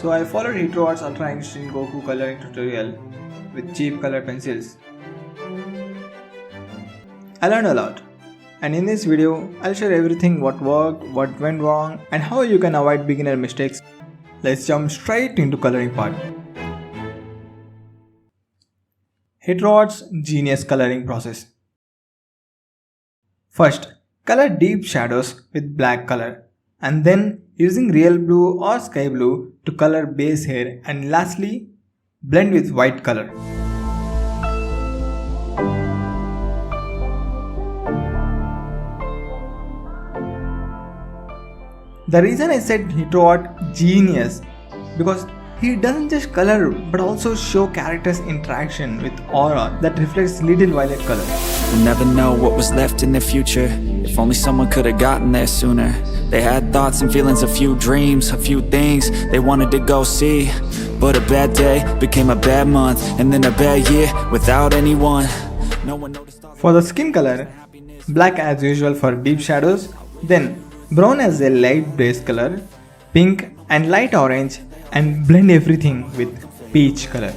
So I followed Hitro Art's Ultra Instinct Goku coloring tutorial with cheap color pencils. I learned a lot, and in this video I'll share everything what worked, what went wrong, and how you can avoid beginner mistakes. Let's jump straight into coloring part. Hitro Art's genius coloring process. First, color deep shadows with black color, and then using real blue or sky blue to color base hair, and lastly blend with white color. The reason I said Hitro Art genius because he doesn't just color but also show characters' interaction with aura that reflects little violet color. We'll never know what was left in the future. If only someone could have gotten there sooner. They had thoughts and feelings, a few dreams, a few things they wanted to go see. But a bad day became a bad month, and then a bad year without anyone. No one noticed all. For the skin color, black as usual for deep shadows, then brown as a light base color, pink and light orange, and blend everything with peach color.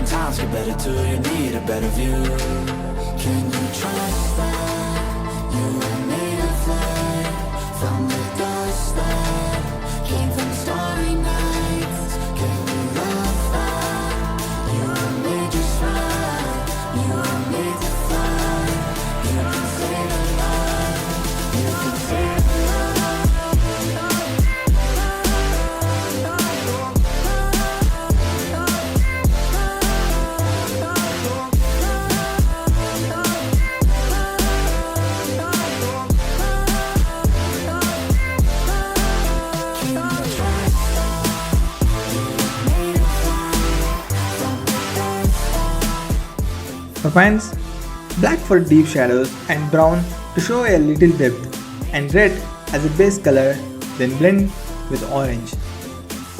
Times get better too, you need a better view. Can you trust that you were made of light from the dust that came from starry nights? Can you love that you were made just right? You were made to fly. You can save a life. You can save a life. For pants, black for deep shadows and brown to show a little depth, and red as a base color, then blend with orange.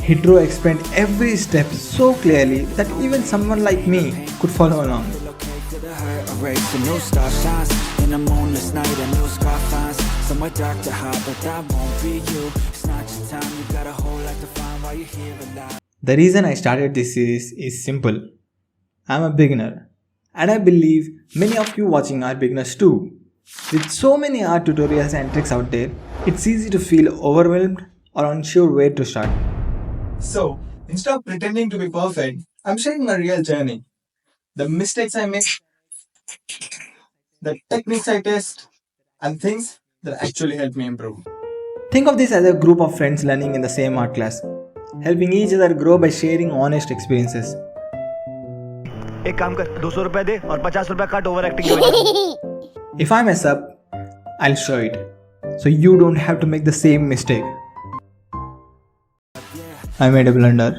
Hitro explained every step so clearly that even someone like me could follow along. A new star shines in a moonless night, a new scar finds somewhere dark to hide, but that won't be you. It's not your time, you got a whole life to find while you're here alive. The reason I started this series is simple. I'm a beginner. And I believe many of you watching are beginners too. With so many art tutorials and tricks out there, it's easy to feel overwhelmed or unsure where to start. So, instead of pretending to be perfect, I'm sharing my real journey. The mistakes I make, the techniques I test, and things that actually help me improve. Think of this as a group of friends learning in the same art class, helping each other grow by sharing honest experiences. एक काम कर 200 रुपए दे और 50 रुपए काट over acting की वजह। If I mess up, I'll show it, so you don't have to make the same mistake. I made a blunder.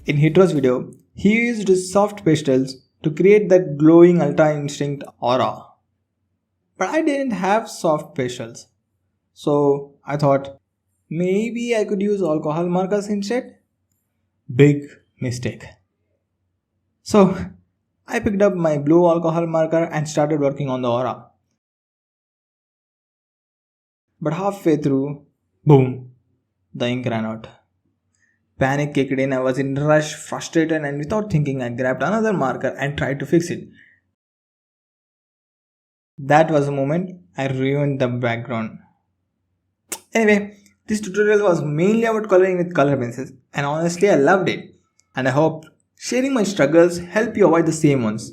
In Hitro's video, he used soft pastels to create that glowing Ultra Instinct aura. But I didn't have soft pastels, so I thought maybe I could use alcohol markers instead. Big mistake. So, I picked up my blue alcohol marker and started working on the aura. But halfway through, boom, the ink ran out. Panic kicked in, I was in a rush, frustrated, and without thinking I grabbed another marker and tried to fix it. That was the moment I ruined the background. Anyway, this tutorial was mainly about coloring with color pencils, and honestly I loved it. And I hope sharing my struggles help you avoid the same ones.